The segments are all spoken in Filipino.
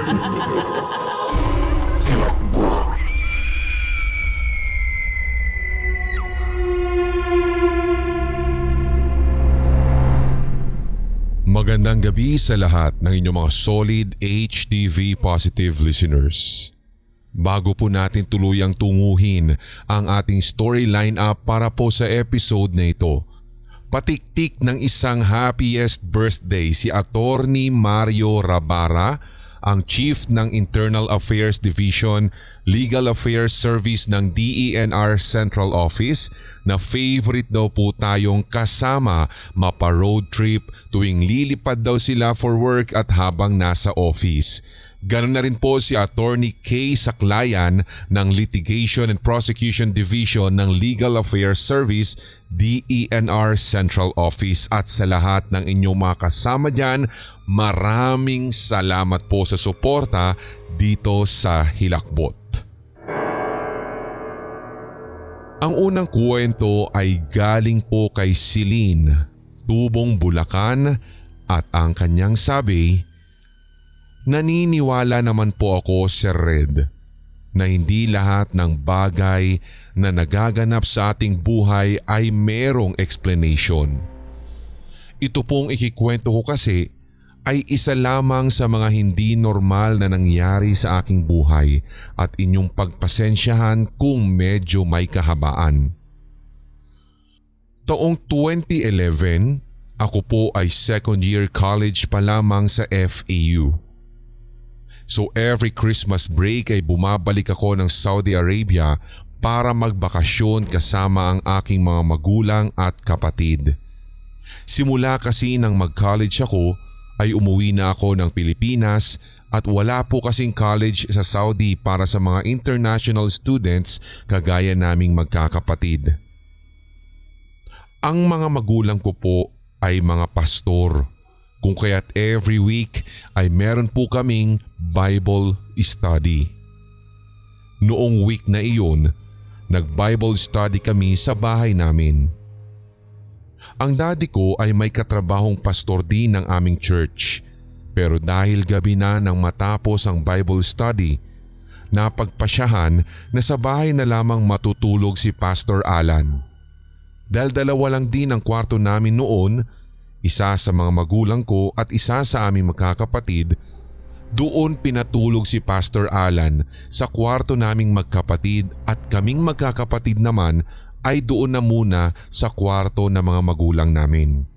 Magandang gabi sa lahat ng inyong mga solid HTV positive listeners. Bago po natin tuluyang tunguhin ang ating storyline up para po sa episode na ito, patiktik ng isang happiest birthday si Attorney Mario Rabara, ang Chief ng Internal Affairs Division, Legal Affairs Service ng DENR Central Office, na favorite daw po tayong kasama mapa-road trip tuwing lilipad daw sila for work at habang nasa office. Ganon na rin po si Attorney Kay Saklayan ng Litigation and Prosecution Division ng Legal Affairs Service, DENR Central Office. At sa lahat ng inyong mga kasama dyan, maraming salamat po sa suporta dito sa Hilakbot. Ang unang kwento ay galing po kay Celine, Tubong, Bulacan, at ang kanyang sabi, naniniwala naman po ako, Sir Red, na hindi lahat ng bagay na nagaganap sa ating buhay ay merong explanation. Ito pong ikikwento ko kasi ay isa lamang sa mga hindi normal na nangyari sa aking buhay at inyong pagpasensyahan kung medyo may kahabaan. Taong 2011, ako po ay second year college pa lamang sa FAU. So every Christmas break ay bumabalik ako ng Saudi Arabia para magbakasyon kasama ang aking mga magulang at kapatid. Simula kasi nang mag-college ako ay umuwi na ako ng Pilipinas at wala po kasing college sa Saudi para sa mga international students kagaya naming magkakapatid. Ang mga magulang ko po ay mga pastor. Kung kaya't every week ay meron po kaming Bible study. Noong week na iyon, nag-Bible study kami sa bahay namin. Ang daddy ko ay may katrabahong pastor din ng aming church, pero dahil gabi na nang matapos ang Bible study, napagpasyahan na sa bahay na lamang matutulog si Pastor Alan. Dahil dalawa lang din ang kwarto namin noon, isa sa mga magulang ko at isa sa aming magkakapatid, doon pinatulog si Pastor Alan sa kwarto naming magkapatid at kaming magkakapatid naman ay doon na muna sa kwarto ng mga magulang namin.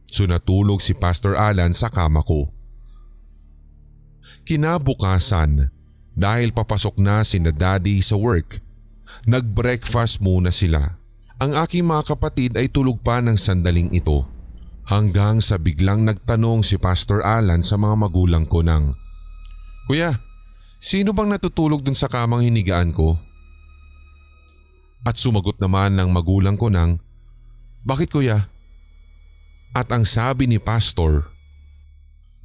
So natulog si Pastor Alan sa kama ko. Kinabukasan, dahil papasok na sina daddy sa work, nag-breakfast muna sila. Ang aking mga kapatid ay tulog pa ng sandaling ito. Hanggang sa biglang nagtanong si Pastor Alan sa mga magulang ko ng, "Kuya, sino bang natutulog dun sa kamang hinigaan ko?" At sumagot naman ng magulang ko ng, "Bakit kuya?" At ang sabi ni Pastor,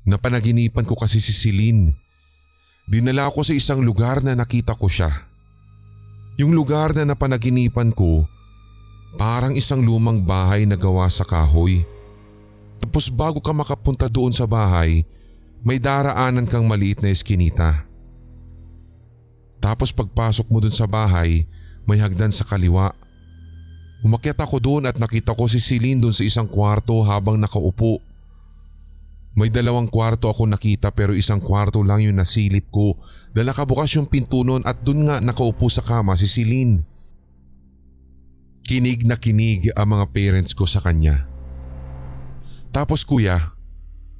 "Napanaginipan ko kasi si Celine. Dinala ako sa isang lugar na nakita ko siya. Yung lugar na napanaginipan ko, parang isang lumang bahay na gawa sa kahoy. Tapos bago ka makapunta doon sa bahay, may daraanan kang maliit na eskinita. Tapos pagpasok mo doon sa bahay, may hagdan sa kaliwa. Umakyat ako doon at nakita ko si Celine doon sa isang kwarto habang nakaupo. May dalawang kwarto ako nakita pero isang kwarto lang yung nasilip ko dahil nakabukas yung pinto noon at doon nga nakaupo sa kama si Celine." Kinig na kinig ang mga parents ko sa kanya. Tapos kuya,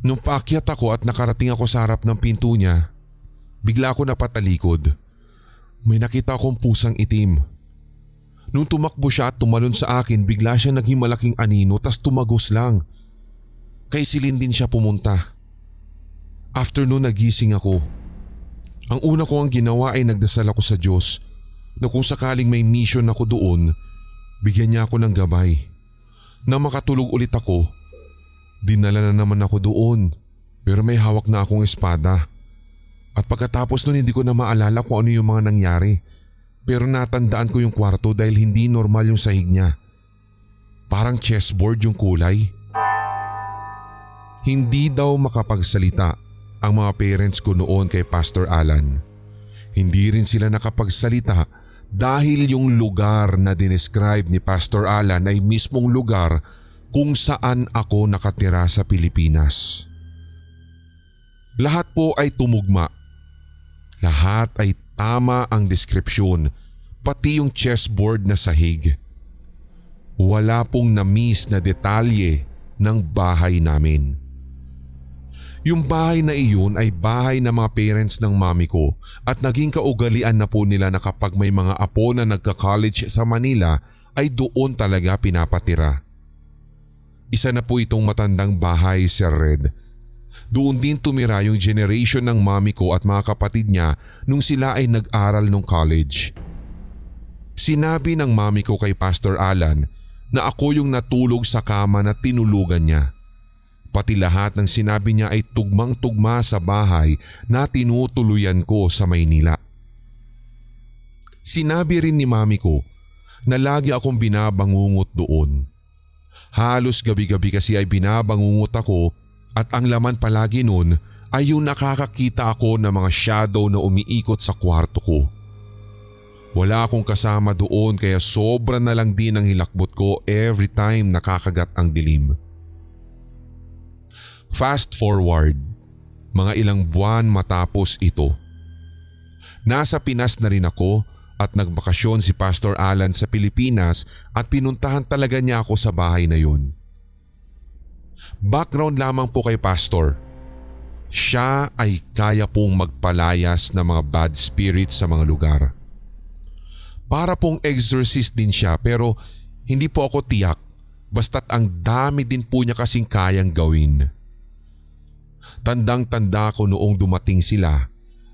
nung paakyat ako at nakarating ako sa harap ng pinto niya, bigla ako napatalikod. May nakita akong pusang itim. Nung tumakbo siya at tumalon sa akin, bigla siya naging malaking anino tas tumagos lang. Kay Celine din siya pumunta. After noon nagising ako. Ang una ko ang ginawa ay nagdasal ako sa Diyos na kung sakaling may mission ako doon, bigyan niya ako ng gabay. Nang makatulog ulit ako, dinala na naman ako doon pero may hawak na akong espada. At pagkatapos nun hindi ko na maalala kung ano yung mga nangyari. Pero natandaan ko yung kwarto dahil hindi normal yung sahig niya. Parang chessboard yung kulay. Hindi daw makapagsalita ang mga parents ko noon kay Pastor Alan. Hindi rin sila nakapagsalita dahil yung lugar na dinescribe ni Pastor Alan ay mismong lugar kung saan ako nakatira sa Pilipinas. Lahat po ay tumugma. Lahat ay tama ang deskripsyon, pati yung chessboard na sahig. Wala pong na-miss na detalye ng bahay namin. Yung bahay na iyon ay bahay ng mga parents ng mami ko at naging kaugalian na po nila na kapag may mga apo na nagka-college sa Manila ay doon talaga pinapatira. Isa na po itong matandang bahay, Sir Red. Doon din tumira yung generation ng mami ko at mga kapatid niya nung sila ay nag-aral nung college. Sinabi ng mami ko kay Pastor Alan na ako yung natulog sa kama na tinulugan niya. Pati lahat ng sinabi niya ay tugmang-tugma sa bahay na tinutuluyan ko sa Maynila. Sinabi rin ni mami ko na lagi akong binabangungot doon. Halos gabi-gabi kasi ay binabangungot ako at ang laman palagi nun ay yung nakakakita ako ng mga shadow na umiikot sa kwarto ko. Wala akong kasama doon kaya sobra na lang din ang hilakbot ko every time nakakagat ang dilim. Fast forward, mga ilang buwan matapos ito. Nasa Pinas na rin ako at nagbakasyon si Pastor Alan sa Pilipinas at pinuntahan talaga niya ako sa bahay na yun. Background lamang po kay Pastor. Siya ay kaya pong magpalayas ng mga bad spirits sa mga lugar. Para pong exorcist din siya pero hindi po ako tiyak basta't ang dami din po niya kasing kayang gawin. Tandang-tanda ko noong dumating sila,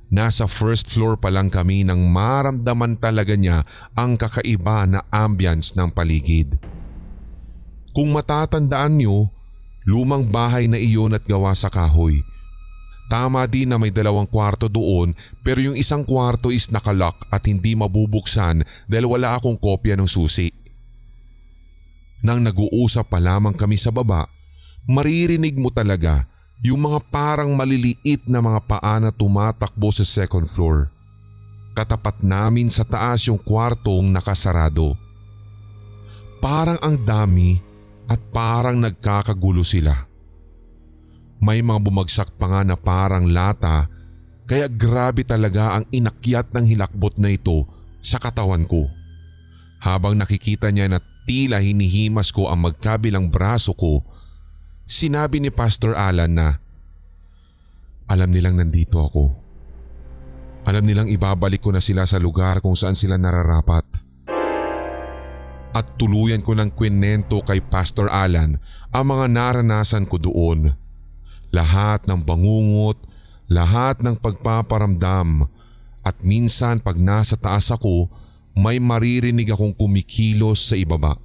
nasa first floor pa lang kami nang maramdaman talaga niya ang kakaiba na ambience ng paligid. Kung matatandaan niyo, lumang bahay na iyon at gawa sa kahoy. Tama din na may 2 kwarto doon pero yung isang kwarto is nakalock at hindi mabubuksan dahil wala akong kopya ng susi. Nang nag-uusap pa lamang kami sa baba, maririnig mo talaga yung mga parang maliliit na mga paa na tumatakbo sa second floor. Katapat namin sa taas yung kwartong nakasarado. Parang ang dami at parang nagkakagulo sila. May mga bumagsak pa nga na parang lata kaya grabe talaga ang inakyat ng hilakbot na ito sa katawan ko. Habang nakikita niya na tila hinihimas ko ang magkabilang braso ko, sinabi ni Pastor Alan na alam nilang nandito ako. Alam nilang ibabalik ko na sila sa lugar kung saan sila nararapat. At tuluyan ko ng kwento kay Pastor Alan ang mga naranasan ko doon. Lahat ng bangungot, lahat ng pagpaparamdam at minsan pag nasa taas ako may maririnig akong kumikilos sa ibaba.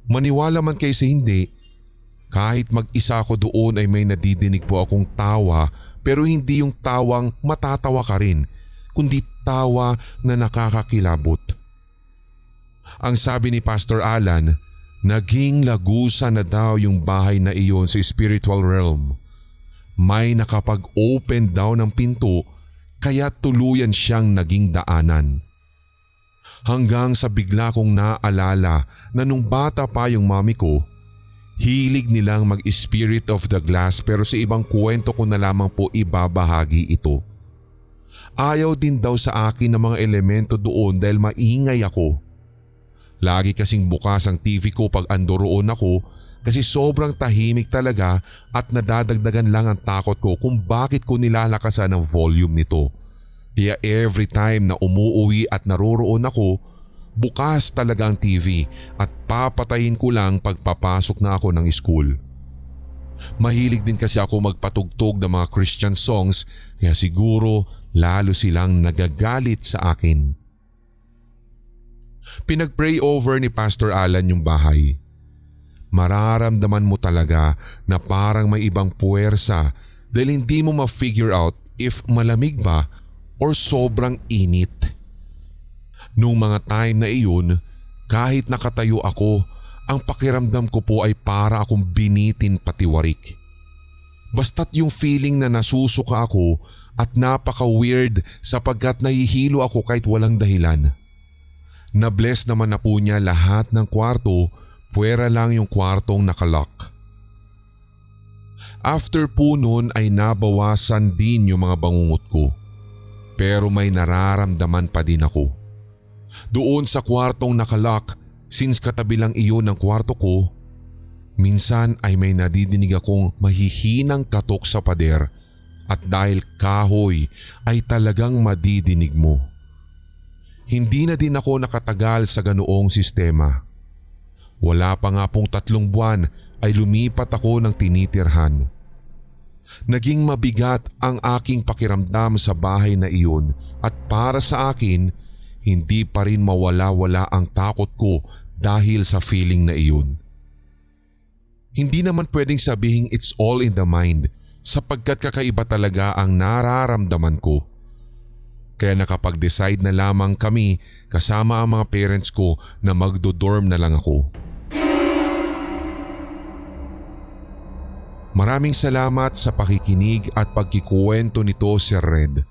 Maniwala man kayo sa hindi, kahit mag-isa ako doon ay may nadidinig po akong tawa pero hindi yung tawang matatawa ka rin, kundi tawa na nakakakilabot. Ang sabi ni Pastor Alan, naging lagusan na daw yung bahay na iyon sa spiritual realm. May nakapag-open daw ng pinto kaya tuluyan siyang naging daanan. Hanggang sa bigla kong naalala na nung bata pa yung mami ko, hilig nilang mag-spirit of the glass pero sa ibang kwento ko na lamang po ibabahagi ito. Ayaw din daw sa akin ng mga elemento doon dahil maingay ako. Lagi kasing bukas ang TV ko pag andoroon ako kasi sobrang tahimik talaga at nadadagdagan lang ang takot ko kung bakit ko nilalakasan ang volume nito. Kaya every time na umuuwi at naroroon ako, bukas talaga ang TV at papatayin ko lang pagpapasok na ako ng school. Mahilig din kasi ako magpatugtog ng mga Christian songs kaya siguro lalo silang nagagalit sa akin. Pinag-pray over ni Pastor Alan yung bahay. Mararamdaman mo talaga na parang may ibang puwersa dahil hindi mo ma-figure out if malamig ba or sobrang init. Noong mga time na iyon, kahit nakatayo ako, ang pakiramdam ko po ay para akong binitin patiwarik. Basta't yung feeling na nasusuka ako at napaka-weird sapagkat nahihilo ako kahit walang dahilan. Na-bless naman na po niya lahat ng kwarto, puwera lang yung kwartong nakalock. After po nun ay nabawasan din yung mga bangungot ko. Pero may nararamdaman pa din ako. Doon sa kwartong nakalock, since katabi lang iyon ng kwarto ko, minsan ay may nadidinig akong mahihinang katok sa pader at dahil kahoy ay talagang madidinig mo. Hindi na din ako nakatagal sa ganoong sistema. Wala pa nga pong 3 buwan ay lumipat ako ng tinitirhan. Naging mabigat ang aking pakiramdam sa bahay na iyon at para sa akin, hindi pa rin mawala-wala ang takot ko dahil sa feeling na iyon. Hindi naman pwedeng sabihing it's all in the mind sapagkat kakaiba talaga ang nararamdaman ko. Kaya nakapag-decide na lamang kami kasama ang mga parents ko na magdo-dorm na lang ako. Maraming salamat sa pakikinig at pagkikuwento nito, Sir Red.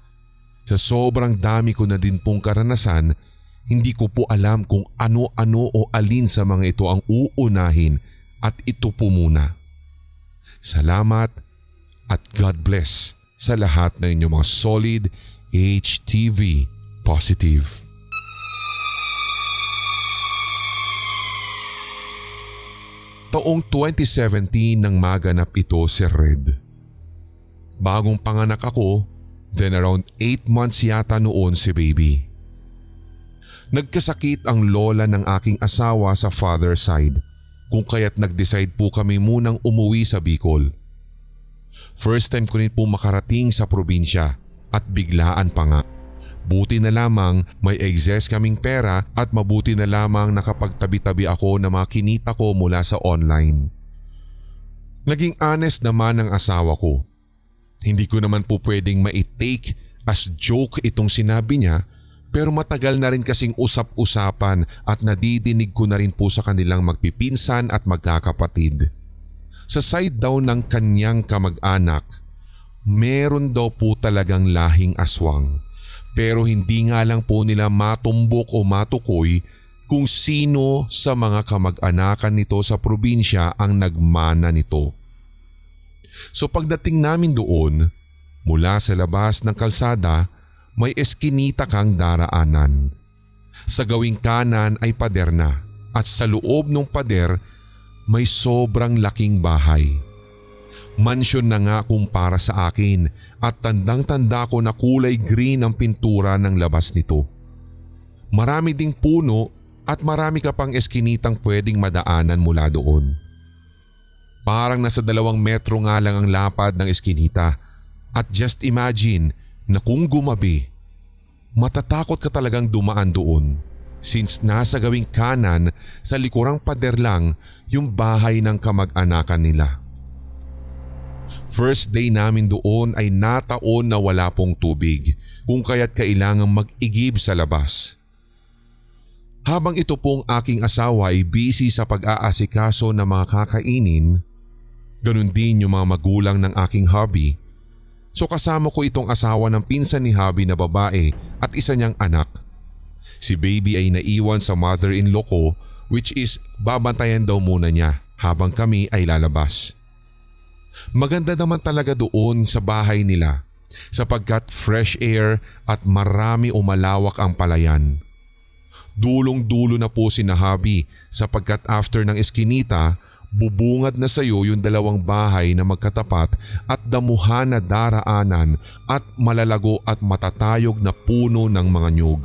Sa sobrang dami ko na din pong karanasan, hindi ko po alam kung ano-ano o alin sa mga ito ang uunahin at ito po muna. Salamat at God bless sa lahat ng inyong mga solid HTV positive. Taong 2017 nang maganap ito, Sir Red. Bagong panganak ako, then around 8 months yata noon si baby. Nagkasakit ang lola ng aking asawa sa father side, kung kaya't nag-decide po kami munang umuwi sa Bicol. First time ko rin po makarating sa probinsya at biglaan pa nga. Buti na lamang may excess kaming pera at mabuti na lamang nakapagtabi-tabi ako na mga kinita ko mula sa online. Naging honest naman ang asawa ko. Hindi ko naman po pwedeng ma-take as joke itong sinabi niya, pero matagal na rin kasing usap-usapan at nadidinig ko na rin po sa kanilang magpipinsan at magkakapatid. Sa side daw ng kanyang kamag-anak, meron daw po talagang lahing aswang. Pero hindi nga lang po nila matumbok o matukoy kung sino sa mga kamag-anakan nito sa probinsya ang nagmana nito. So pagdating namin doon, mula sa labas ng kalsada, may eskinita kang daraanan. Sa gawing kanan ay pader na at sa loob ng pader may sobrang laking bahay. Mansyon na nga kung para sa akin at tandang-tanda ko na kulay green ang pintura ng labas nito. Marami ding puno at marami ka pang eskinitang pwedeng madaanan mula doon. Parang nasa 2 metro nga lang ang lapad ng eskinita at just imagine na kung gumabi, matatakot ka talagang dumaan doon since nasa gawing kanan sa likurang pader lang yung bahay ng kamag-anakan nila. First day namin doon ay nataon na wala pong tubig kung kaya't kailangang mag-igib sa labas. Habang ito pong aking asawa ay busy sa pag-aasikaso ng mga kakainin, ganun din yung mga magulang ng aking hubby. So kasama ko itong asawa ng pinsan ni hubby na babae at isa niyang anak. Si baby ay naiwan sa mother-in-law ko which is babantayan daw muna niya habang kami ay lalabas. Maganda naman talaga doon sa bahay nila sapagkat fresh air at marami o malawak ang palayan. Dulong-dulo na po si Nahabi sapagkat after ng eskinita, bubungad na sa iyo yung 2 bahay na magkatapat at damuhan na daraanan at malalago at matatayog na puno ng mga nyug.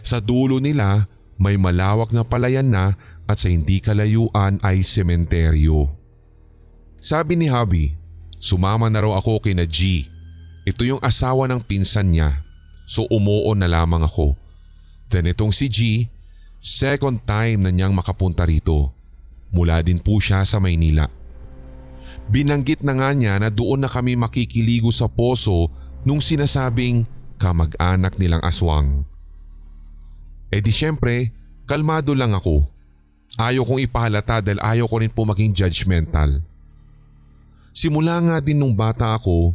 Sa dulo nila may malawak na palayan na at sa hindi kalayuan ay sementeryo. Sabi ni hubby, sumama na raw ako kina G. Ito yung asawa ng pinsan niya. So umuo na lamang ako. Then itong si G, second time na niyang makapunta rito. Mula din po siya sa Maynila. Binanggit na nga niya na doon na kami makikiligo sa poso nung sinasabing kamag-anak nilang aswang. Eh di syempre, kalmado lang ako. Ayaw kong ipahalata dahil ayaw ko rin po maging judgmental. Simula nga din nung bata ako,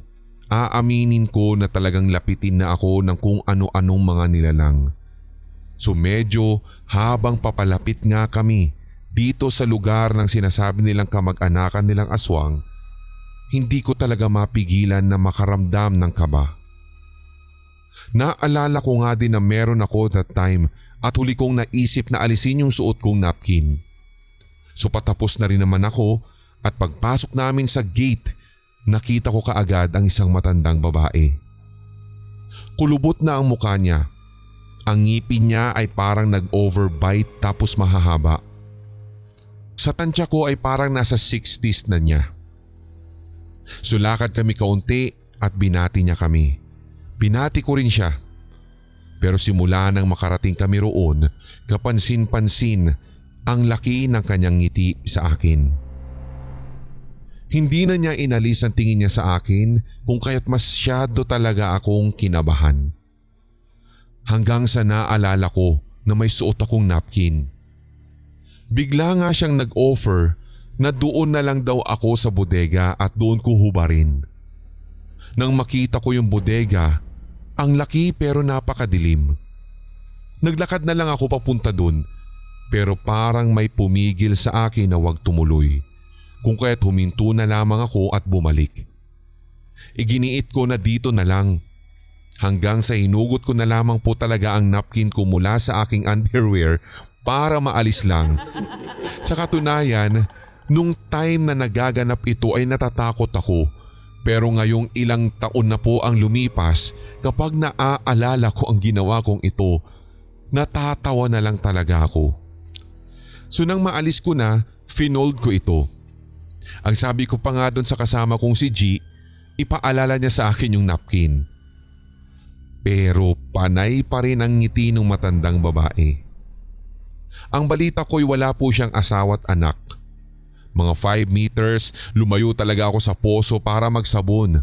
aaminin ko na talagang lapitin na ako ng kung ano-anong mga nilalang. So medyo habang papalapit nga kami dito sa lugar ng sinasabi nilang kamag-anakan nilang aswang, hindi ko talaga mapigilan na makaramdam ng kaba. Naalala ko nga din na meron ako that time at huli kong naisip na alisin yung suot kong napkin. So patapos na rin naman ako at pagpasok namin sa gate, nakita ko kaagad ang isang matandang babae. Kulubot na ang mukha niya. Ang ngipin niya ay parang nag-overbite tapos mahahaba. Sa tansya ko ay parang nasa 60s na niya. Sulakad kami kaunti at binati niya kami. Binati ko rin siya. Pero simula nang makarating kami roon, kapansin-pansin ang laki ng kanyang ngiti sa akin. Hindi na niya inalis ang tingin niya sa akin kung kaya't masyado talaga akong kinabahan. Hanggang sa naalala ko na may suot akong napkin. Bigla nga siyang nag-offer na doon na lang daw ako sa bodega at doon ko hubarin. Nang makita ko yung bodega, ang laki pero napakadilim. Naglakad na lang ako papunta doon pero parang may pumigil sa akin na huwag tumuloy. Kung kaya't huminto na lamang ako at bumalik. Iginiit ko na dito na lang. Hanggang sa hinugot ko na lamang po talaga ang napkin ko mula sa aking underwear para maalis lang. Sa katunayan, nung time na nagaganap ito ay natatakot ako. Pero ngayong ilang taon na po ang lumipas, kapag naaalala ko ang ginawa kong ito, natatawa na lang talaga ako. So nang maalis ko na, finold ko ito. Ang sabi ko pa nga doon sa kasama kong si G, ipaalala niya sa akin yung napkin. Pero panay pa rin ang ngiti ng matandang babae. Ang balita ko'y wala po siyang asawa't anak. Mga 5 meters, lumayo talaga ako sa poso para magsabon.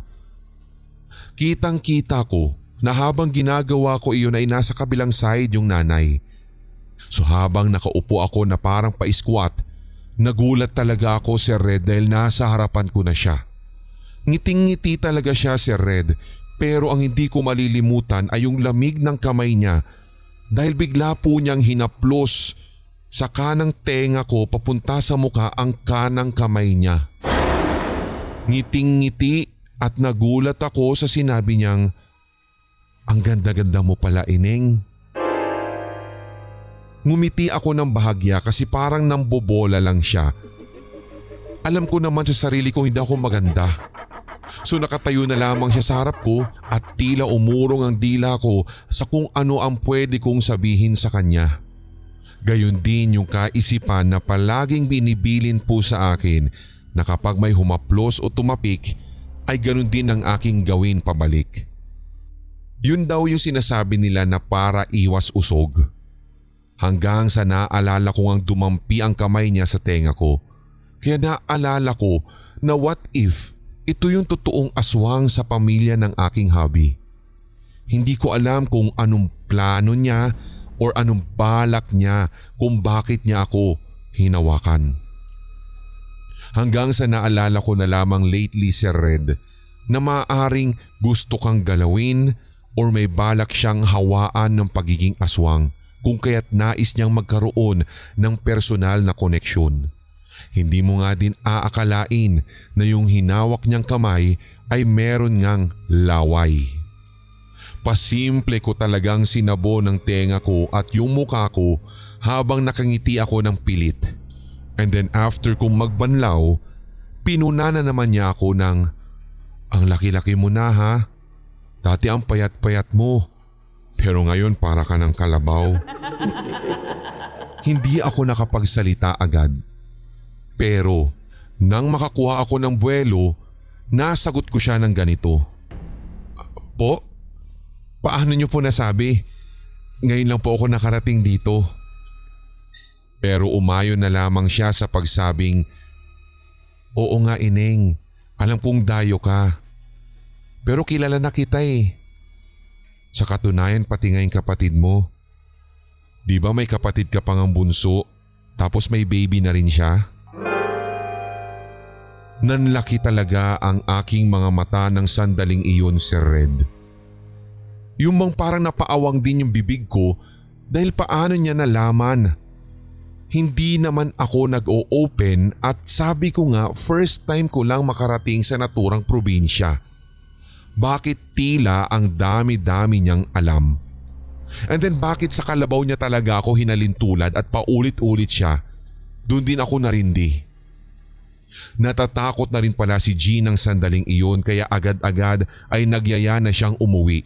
Kitang-kita ko na habang ginagawa ko iyon ay nasa kabilang side yung nanay. So habang nakaupo ako na parang pa-squat, nagulat talaga ako, Sir Red, dahil nasa harapan ko na siya. Ngiting-ngiti talaga siya, Sir Red, pero ang hindi ko malilimutan ay yung lamig ng kamay niya dahil bigla po niyang hinaplos sa kanang tenga ko papunta sa mukha ang kanang kamay niya. Ngiting-ngiti at nagulat ako sa sinabi niyang, "Ang ganda-ganda mo pala, Ineng." Ngumiti ako ng bahagya kasi parang nambobola lang siya. Alam ko naman sa sarili ko hindi ako maganda. So nakatayo na lamang siya sa harap ko at tila umurong ang dila ko sa kung ano ang pwede kong sabihin sa kanya. Gayon din yung kaisipan na palaging binibilin po sa akin na kapag may humaplos o tumapik ay ganun din ang aking gawin pabalik. Yun daw yung sinasabi nila na para iwas usog. Hanggang sa naalala ko ang dumampi ang kamay niya sa tenga ko. Kaya naalala ko na what if ito yung totoong aswang sa pamilya ng aking hubby. Hindi ko alam kung anong plano niya or anong balak niya kung bakit niya ako hinawakan. Hanggang sa naalala ko na lamang lately, Sir Red, na maaaring gusto kang galawin or may balak siyang hawaan ng pagiging aswang kung kaya't nais niyang magkaroon ng personal na koneksyon. Hindi mo nga din aakalain na yung hinawak niyang kamay ay meron ngang laway. Pasimple ko talagang sinabo ng tenga ko at yung mukha ko habang nakangiti ako ng pilit. And then after kong magbanlaw, pinuna na naman niya ako ng, "Ang laki-laki mo na ha. Dati ang payat-payat mo. Pero ngayon para ka ng kalabaw." Hindi ako nakapagsalita agad. Pero nang makakuha ako ng buwelo, nasagot ko siya ng ganito. "Po? Paano niyo po nasabi? Ngayon lang po ako nakarating dito." Pero umayon na lamang siya sa pagsabing, "Oo nga, Ineng, alam kong dayo ka. Pero kilala na kita eh. Sa katunayan pati nga yung kapatid mo. Di ba may kapatid ka pang ang bunso tapos may baby na rin siya?" Nanlaki talaga ang aking mga mata ng sandaling iyon, Sir Red. Yung bang parang napaawang din yung bibig ko dahil paano niya nalaman. Hindi naman ako nag-o-open at sabi ko nga first time ko lang makarating sa naturang probinsya. Bakit tila ang dami-dami niyang alam? And then bakit sa kalabaw niya talaga ako hinalintulad at paulit-ulit siya? Doon din ako narindi. Natatakot na rin pala si G ng sandaling iyon kaya agad-agad ay nagyaya na siyang umuwi.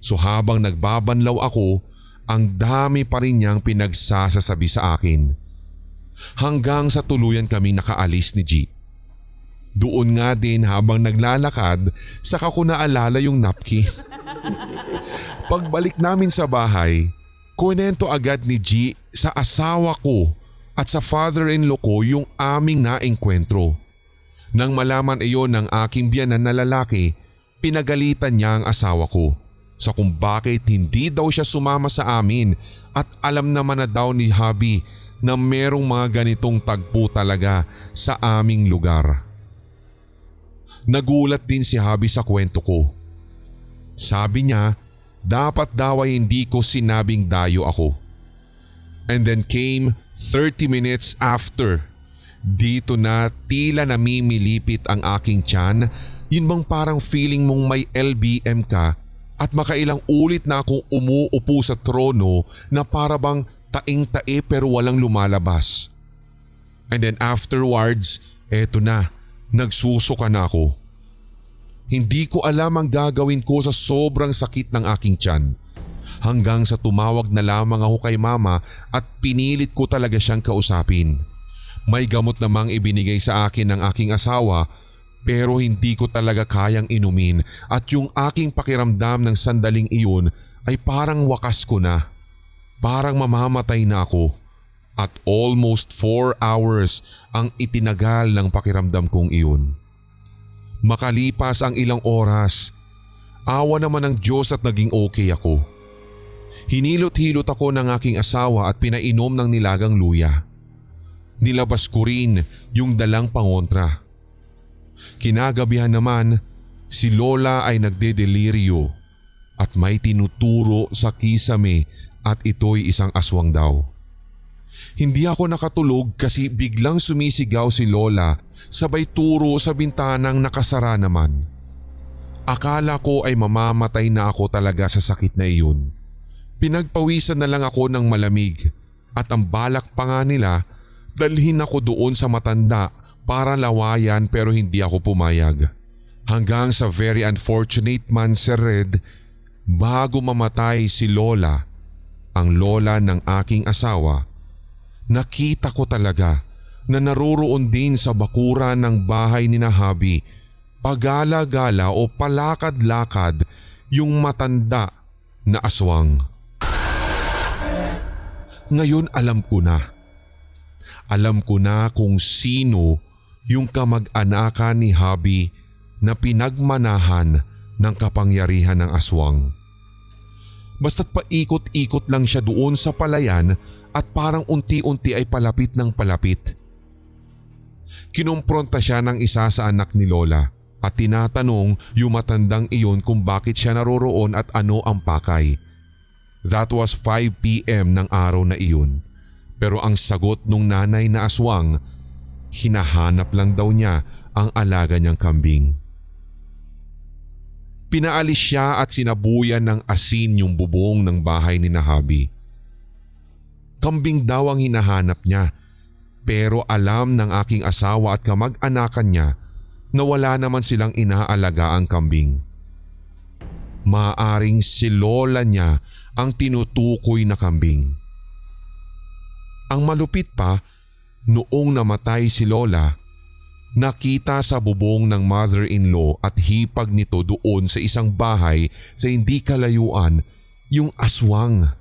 So habang nagbabanlaw ako, ang dami pa rin niyang pinagsasasabi sa akin. Hanggang sa tuluyan kaming nakaalis ni G. Doon nga din habang naglalakad, saka ko naalala yung napkin. Pagbalik namin sa bahay, kunento agad ni G sa asawa ko at sa father-in-law ko yung aming naengkwentro. Nang malaman iyon ng aking biyanan na lalaki, pinagalitan niya ang asawa ko sa kung bakit hindi daw siya sumama sa amin at alam naman na daw ni Hubby na merong mga ganitong tagpo talaga sa aming lugar. Nagulat din si Hubby sa kwento ko. Sabi niya, dapat daw ay hindi ko sinabing dayo ako. And then came 30 minutes after. Dito na tila namimilipit ang aking tiyan. Yun bang parang feeling mong may LBM ka at makailang ulit na akong umuupo sa trono na para bang taing-tae pero walang lumalabas. And then afterwards, eto na, nagsusuka na ako. Hindi ko alam ang gagawin ko sa sobrang sakit ng aking tiyan. Hanggang sa tumawag na lamang ako kay mama at pinilit ko talaga siyang kausapin. May gamot namang ibinigay sa akin ng aking asawa pero hindi ko talaga kayang inumin at yung aking pakiramdam ng sandaling iyon ay parang wakas ko na. Parang mamamatay na ako. At almost 4 hours ang itinagal ng pakiramdam kong iyon. Makalipas ang ilang oras, awa naman ng Diyos at naging okay ako. Hinilot-hilot ako ng aking asawa at pinainom ng nilagang luya. Nilabas ko rin yung dalang pangontra. Kinagabihan naman, si Lola ay nagdedeliryo at may tinuturo sa kisame at ito'y isang aswang daw. Hindi ako nakatulog kasi biglang sumisigaw si Lola sabay turo sa bintanang nakasara naman. Akala ko ay mamamatay na ako talaga sa sakit na iyon. Pinagpawisan na lang ako ng malamig at ang balak pa nga nila dalhin ako doon sa matanda para lawayan pero hindi ako pumayag. Hanggang sa very unfortunate man, Sir Red, bago mamatay si Lola, ang lola ng aking asawa, nakita ko talaga na naroroon din sa bakuran ng bahay ni Hubby, pagala-gala o palakad-lakad yung matanda na aswang. Ngayon alam ko na. Alam ko na kung sino yung kamag-anakan ni Hubby na pinagmanahan ng kapangyarihan ng aswang. Basta't paikot-ikot lang siya doon sa palayan at parang unti-unti ay palapit ng palapit. Kinumpronta siya ng isa sa anak ni Lola at tinatanong yung matandang iyon kung bakit siya naroroon at ano ang pakay. That was 5 p.m. ng araw na iyon. Pero ang sagot nung nanay na aswang, hinahanap lang daw niya ang alaga niyang kambing. Pinaalis siya at sinabuyan ng asin yung bubong ng bahay ni Hubby. Kambing daw ang hinahanap niya pero alam ng aking asawa at kamag-anakan niya na wala naman silang inaalaga ang kambing. Maaring si Lola niya ang tinutukoy na kambing. Ang malupit pa, noong namatay si Lola, nakita sa bubong ng mother-in-law at hipag nito doon sa isang bahay sa hindi kalayuan yung aswang.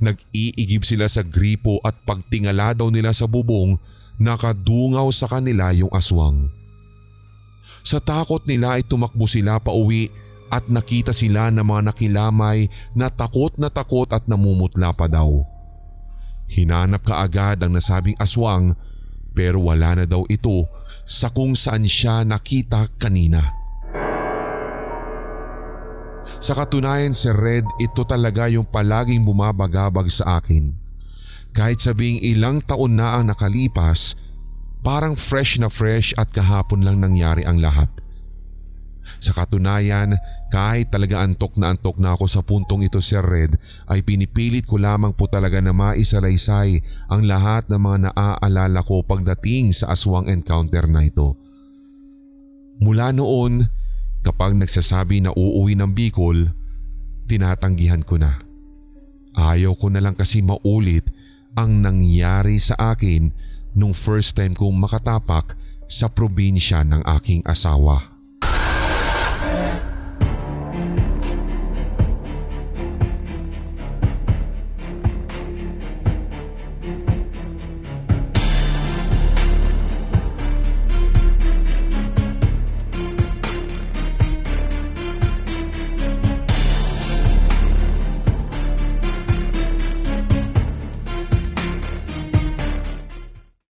Nag-iigib sila sa gripo at pagtingala daw nila sa bubong, nakadungaw sa kanila yung aswang. Sa takot nila ay tumakbo sila pauwi at nakita sila ng mga nakilamay na takot at namumutla pa daw. Hinanap kaagad ang nasabing aswang pero wala na daw ito sa kung saan siya nakita kanina. Sa katunayan, Sir Red, ito talaga yung palaging bumabagabag sa akin. Kahit sabing ilang taon na ang nakalipas, parang fresh na fresh at kahapon lang nangyari ang lahat. Sa katunayan, kahit talaga antok na ako sa puntong ito, Sir Red, ay pinipilit ko lamang po talaga na maisalaysay ang lahat ng mga naaalala ko pagdating sa aswang encounter na ito. Mula noon, kapag nagsasabi na uuwi ng Bicol, tinatanggihan ko na. Ayaw ko na lang kasi maulit ang nangyari sa akin nung first time kong makatapak sa probinsya ng aking asawa.